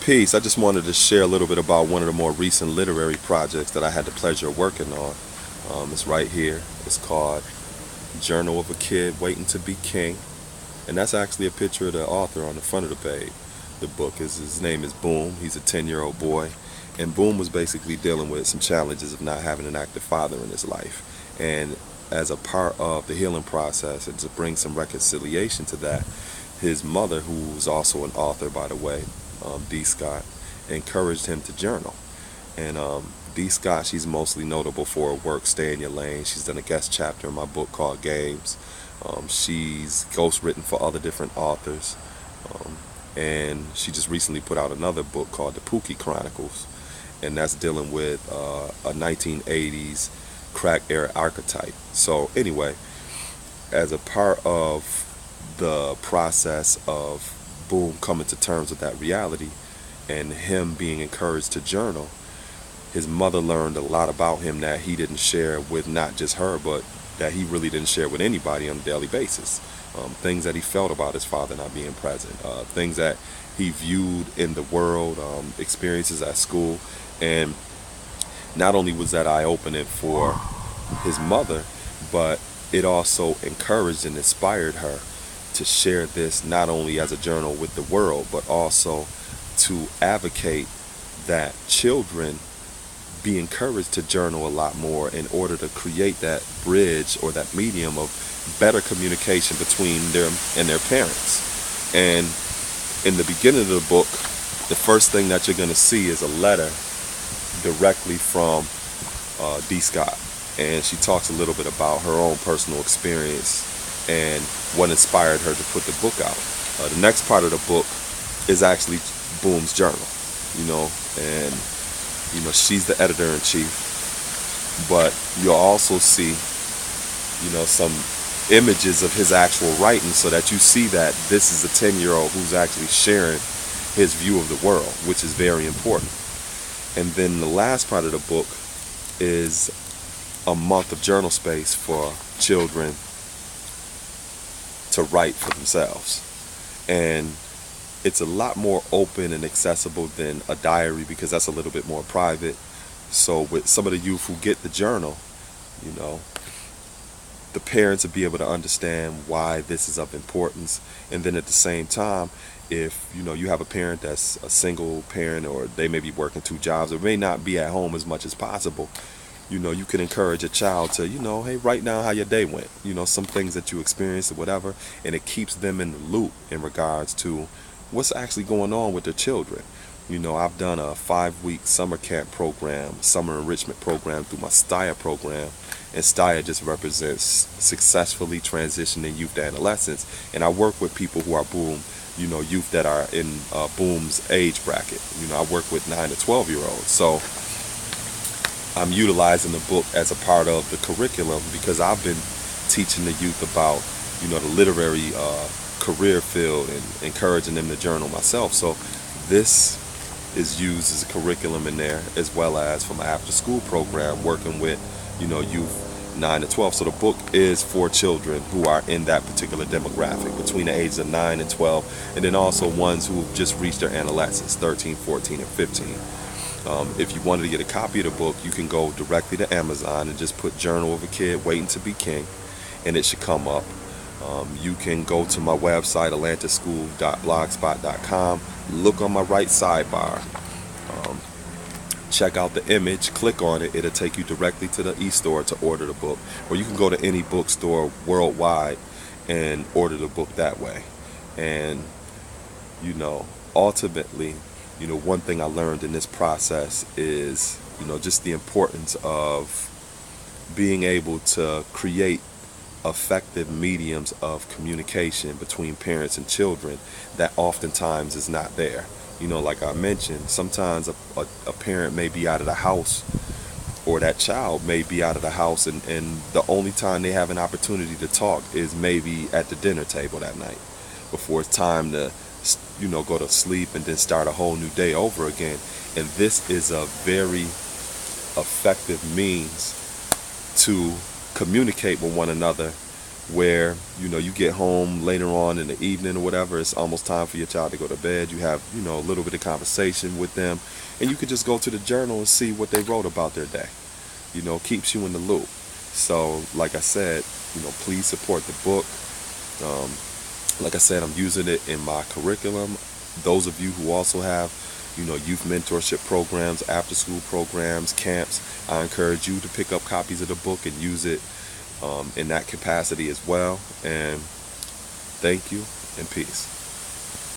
Peace. I just wanted to share a little bit about one of the more recent literary projects that I had the pleasure of working on. It's right here. It's called Journal of a Kid Waiting to Be King. And that's actually a picture of the author on the front of the page. The book is, his name is Boom. He's a 10-year-old boy. And Boom was basically dealing with some challenges of not having an active father in his life. And as a part of the healing process and to bring some reconciliation to that, his mother, who was also an author, by the way, D. Scott, encouraged him to journal. And D. Scott, she's mostly notable for her work, Stay in Your Lane. She's done a guest chapter in my book called Games. She's ghostwritten for other different authors. And she just recently put out another book called The Pookie Chronicles. And that's dealing with a 1980s crack era archetype. So anyway, as a part of the process of Boom coming to terms with that reality and him being encouraged to journal, his mother learned a lot about him that he didn't share with not just her, but that he really didn't share with anybody on a daily basis. Things that he felt about his father not being present, things that he viewed in the world, experiences at school. And not only was that eye-opening for his mother, but it also encouraged and inspired her to share this not only as a journal with the world, but also to advocate that children be encouraged to journal a lot more in order to create that bridge or that medium of better communication between them and their parents. And in the beginning of the book, the first thing that you're going to see is a letter directly from D. Scott. And she talks a little bit about her own personal experience and what inspired her to put the book out. The next part of the book is actually Boom's journal, and she's the editor-in-chief, but you'll also see, some images of his actual writing so that you see that this is a 10-year-old who's actually sharing his view of the world, which is very important. And then the last part of the book is a month of journal space for children to write for themselves. And it's a lot more open and accessible than a diary because that's a little bit more private. So with some of the youth who get the journal, the parents will be able to understand why this is of importance. And then at the same time, if you have a parent that's a single parent, or they may be working two jobs or may not be at home as much as possible, you can encourage a child to, hey, write down how your day went, some things that you experienced or whatever, and it keeps them in the loop in regards to what's actually going on with their children. I've done a 5-week summer camp program, summer enrichment program through my STIA program, and STIA just represents successfully transitioning youth to adolescence, and I work with people who are Boom, youth that are in Boom's age bracket. I work with 9 to 12-year-olds, so I'm utilizing the book as a part of the curriculum because I've been teaching the youth about, the literary career field and encouraging them to journal myself. So this is used as a curriculum in there, as well as from an after-school program working with, youth 9 to 12. So the book is for children who are in that particular demographic between the ages of 9 and 12, and then also ones who have just reached their adolescence, 13, 14, and 15. If you wanted to get a copy of the book, you can go directly to Amazon and just put Journal of a Kid Waiting to Be King, and it should come up. You can go to my website, atlantischool.blogspot.com, look on my right sidebar, check out the image, click on it, it'll take you directly to the e-store to order the book, or you can go to any bookstore worldwide and order the book that way. And ultimately, one thing I learned in this process is, just the importance of being able to create effective mediums of communication between parents and children that oftentimes is not there. Like I mentioned, sometimes a parent may be out of the house, or that child may be out of the house, and the only time they have an opportunity to talk is maybe at the dinner table that night before it's time to go to sleep and then start a whole new day over again. And this is a very effective means to communicate with one another where you get home later on in the evening or whatever, it's almost time for your child to go to bed. You have a little bit of conversation with them, and you could just go to the journal and see what they wrote about their day. Keeps you in the loop. So like I said, please support the book. um, like I said, I'm using it in my curriculum. Those of you who also have youth mentorship programs, after school programs, camps, I encourage you to pick up copies of the book and use it in that capacity as well. And thank you, and peace.